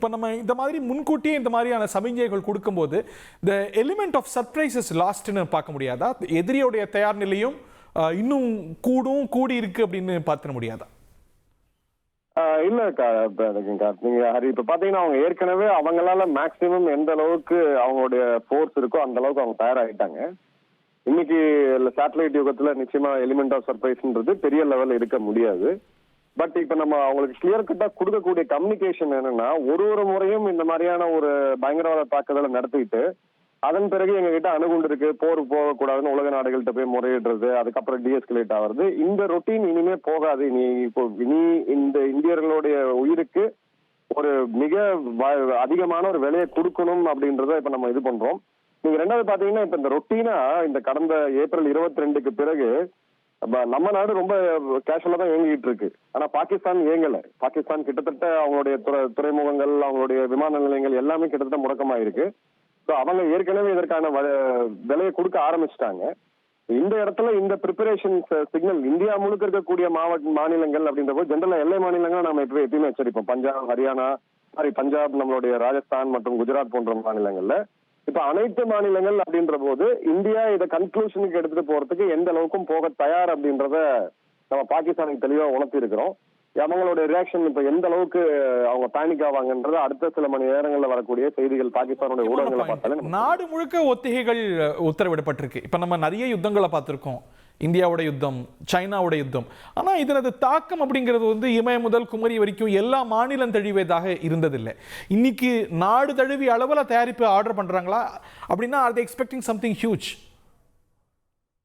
இப்போ நம்ம இந்த மாதிரி முன்கூட்டியே இந்த மாதிரியான சமிஞ்சைகள் கொடுக்கும்போது இந்த எலிமெண்ட் ஆஃப் சர்ப்ரைசஸ் லாஸ்ட்னு பார்க்க முடியாதா? எதிரியோடைய தயார் நிலையும் இன்னும் கூடி இருக்கு அப்படின்னு பார்த்துட முடியாதா? இல்லக்கா, நீங்க ஹரி இப்ப பாத்தீங்கன்னா அவங்க ஏற்கனவே அவங்களால மேக்சிமம் எந்த அளவுக்கு அவங்களுடைய ஃபோர்ஸ் இருக்கோ அந்த அளவுக்கு அவங்க தயாராகிட்டாங்க. இன்னைக்கு சேட்டலைட் யுகத்துல நிச்சயமா எலிமெண்ட் ஆஃப் சர்ப்ரைஸ்ன்றது பெரிய லெவல்ல இருக்க முடியாது. பட் இப்ப நம்ம அவங்களுக்கு கிளியர் கட்டா கொடுக்கக்கூடிய கம்யூனிகேஷன் என்னன்னா, ஒரு முறையும் இந்த மாதிரியான ஒரு பயங்கரவாத தாக்குதலை நடத்திட்டு அதன் பிறகு எங்க கிட்ட அணுகுண்டு இருக்கு, போர் போகக்கூடாதுன்னு உலக நாடுகள்கிட்ட போய் முறையிடுறது, அதுக்கப்புறம் டிஎஸ்கலேட் ஆகுறது, இந்த ரொட்டீன் இனிமே போகாது. இனி இந்த இந்தியர்களுடைய உயிருக்கு ஒரு மிக அதிகமான ஒரு விலையை கொடுக்கணும் அப்படின்றத இப்ப நம்ம இது பண்றோம். நீங்க ரெண்டாவது பாத்தீங்கன்னா, இப்ப இந்த ரொட்டீனா இந்த கடந்த ஏப்ரல் 22க்கு பிறகு நம்ம நாடு ரொம்ப கேஷுவலா தான் இயங்கிட்டு இருக்கு. ஆனா பாகிஸ்தான் இயங்கல. பாகிஸ்தான் கிட்டத்தட்ட அவங்களுடைய துறைமுகங்கள், அவங்களுடைய விமான நிலையங்கள் எல்லாமே கிட்டத்தட்ட முடக்கமாயிருக்கு. ஸோ அவங்க ஏற்கனவே இதற்கான விலையை கொடுக்க ஆரம்பிச்சிட்டாங்க. இந்த இடத்துல இந்த ப்ரிப்பரேஷன் சிக்னல் இந்தியா முழுக்க இருக்கக்கூடிய மாநிலங்கள் அப்படின்றப்போ ஜென்ரலா எல்லை மாநிலங்கள் நம்ம எப்பயுமே எச்சரிப்போம். பஞ்சாப், நம்மளுடைய ராஜஸ்தான் மற்றும் குஜராத் போன்ற மாநிலங்கள்ல இப்ப அனைத்து மாநிலங்கள் அப்படின்ற போது இந்தியா இதை கன்க்ளூஷனுக்கு எடுத்துட்டு போறதுக்கு எந்த அளவுக்கும் போக தயார் அப்படின்றத நம்ம பாகிஸ்தானுக்கு தெளிவா உணர்த்தி இருக்கிறோம். அவங்களுடைய ரியாக்ஷன் இப்ப எந்த அளவுக்கு அவங்க பேனிக் ஆவாங்கன்றது அடுத்த சில மணி நேரங்கள்ல வரக்கூடிய செய்திகள் பாகிஸ்தானுடைய ஊடகங்களை பார்த்தாலே நாடு முழுக்க ஒத்திகைகள் உத்தரவிடப்பட்டிருக்கு. இப்ப நம்ம நிறைய யுத்தங்களை பார்த்திருக்கோம். இந்தியாவோட யுத்தம், சைனாவோட யுத்தம். ஆனா இதனது தாக்கம் அப்படிங்கிறது இமய முதல் குமரி வரைக்கும் எல்லா மாநிலம் தழுவியதாக இருந்ததில்லை. இன்னைக்கு நாடு தழுவிய அளவில் தயாரிப்பு ஆர்டர் பண்றாங்களா அப்படின்னா are they expecting something huge?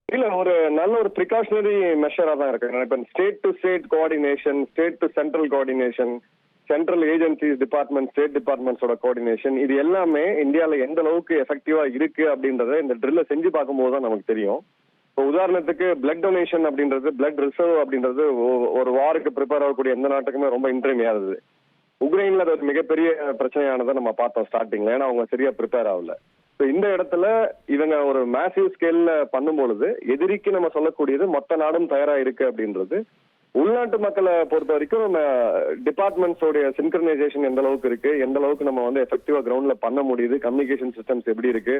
இல்ல, ஒரு நல்ல ஒரு ப்ரிகாஷனரி மெஷரா தான் இருக்கு. இப்ப state to state coordination, state to central coordination, central agencies department, state டிபார்ட்மெண்ட்ஸோட கோஆர்டினேஷன், இது எல்லாமே இந்தியாவில எந்த அளவுக்கு எஃபெக்டிவா இருக்கு அப்படின்றத இந்த ட்ரில்ல செஞ்சு பார்க்கும்போது தான் நமக்கு தெரியும். இப்போ உதாரணத்துக்கு பிளட் டொனேஷன் அப்படின்றது, பிளட் ரிசர்வ் அப்படின்றது ஒரு வாருக்கு ப்ரிப்பேர் ஆகக்கூடிய எந்த நாட்டுக்குமே ரொம்ப இன்றியமையாதது. உக்ரைன்ல அது ஒரு மிகப்பெரிய பிரச்சனையானதை நம்ம பார்த்தோம் ஸ்டார்டிங்ல. ஏன்னா அவங்க சரியா ப்ரிப்பேர் ஆகல. இந்த இடத்துல இவங்க ஒரு மேசிவ் ஸ்கேல்ல பண்ணும்பொழுது எதிரிக்கு நம்ம சொல்லக்கூடியது மொத்த நாடும் தயாரா இருக்கு அப்படின்றது. உள்நாட்டு மக்களை பொறுத்த வரைக்கும் நம்ம டிபார்ட்மெண்ட்ஸோடைய சின்க்ரனைசேஷன் எந்த அளவுக்கு இருக்கு, எந்த அளவுக்கு நம்ம எஃபெக்டிவா கிரவுண்ட்ல பண்ண முடியுது, கம்யூனிகேஷன் சிஸ்டம்ஸ் எப்படி இருக்கு,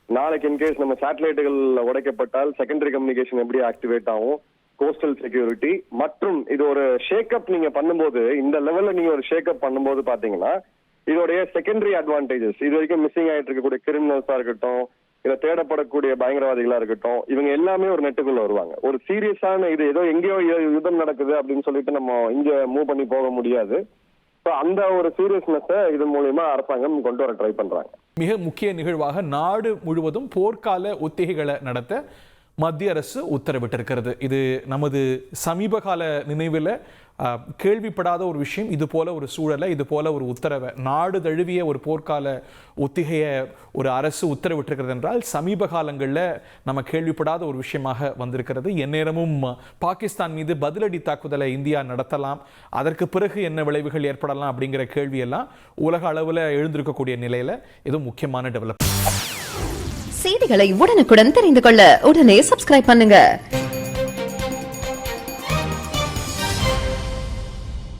நாளைக்கு இன்கேஸ் நம்ம சேட்டலைட்டுகள் உடைக்கப்பட்டால் செகண்டரி கம்யூனிகேஷன் எப்படி ஆக்டிவேட் ஆகும், கோஸ்டல் செக்யூரிட்டி மற்றும் இது ஒரு ஷேக்அப் நீங்க பண்ணும்போது, இந்த லெவல்ல நீங்க ஒரு ஷேக்அப் பண்ணும்போது பாத்தீங்கன்னா இதோடைய செகண்டரி அட்வான்டேஜஸ், இது வரைக்கும் மிஸ்ஸிங் ஆயிட்டு இருக்கக்கூடிய கிரிமினல்ஸா இருக்கட்டும், இதை தேடப்படக்கூடிய பயங்கரவாதிகளா இருக்கட்டும், இவங்க எல்லாமே ஒரு நெட்டுக்குள்ள வருவாங்க. ஒரு சீரியஸான இது ஏதோ எங்கேயோ யுத்தம் நடக்குது அப்படின்னு சொல்லிட்டு நம்ம இங்க மூவ் பண்ணி போக முடியாது. அந்த ஒரு சீரியஸ்னஸை இது மூலமா அரசாங்கம் கொண்டு வர ட்ரை பண்றாங்க. மிக முக்கிய நிகழ்வாக நாடு முழுவதும் போர்க்கால ஒத்திகைகளை நடத்த மத்திய அரசு உத்தரவிட்டிருக்கிறது. இது நமது சமீப கால நினைவில் கேள்விப்படாத ஒரு விஷயம். இது போல ஒரு சூழலை, இது போல ஒரு உத்தரவை, நாடு தழுவிய ஒரு போர்க்கால ஒத்திகையை ஒரு அரசு உத்தரவிட்டிருக்கிறது என்றால் சமீப காலங்களில் நம்ம கேள்விப்படாத ஒரு விஷயமாக வந்திருக்கிறது. எந்நேரமும் பாகிஸ்தான் மீது பதிலடி தாக்குதலை இந்தியா நடத்தலாம், அதற்கு பிறகு என்ன விளைவுகள் ஏற்படலாம் அப்படிங்கிற கேள்வியெல்லாம் உலக அளவில் எழுந்திருக்கக்கூடிய நிலையில் இது முக்கியமான டெவலப்மெண்ட். செய்திகளை உடனுக்குடன் தெரிந்து கொள்ள உடனே சப்ஸ்கிரைப் பண்ணுங்க.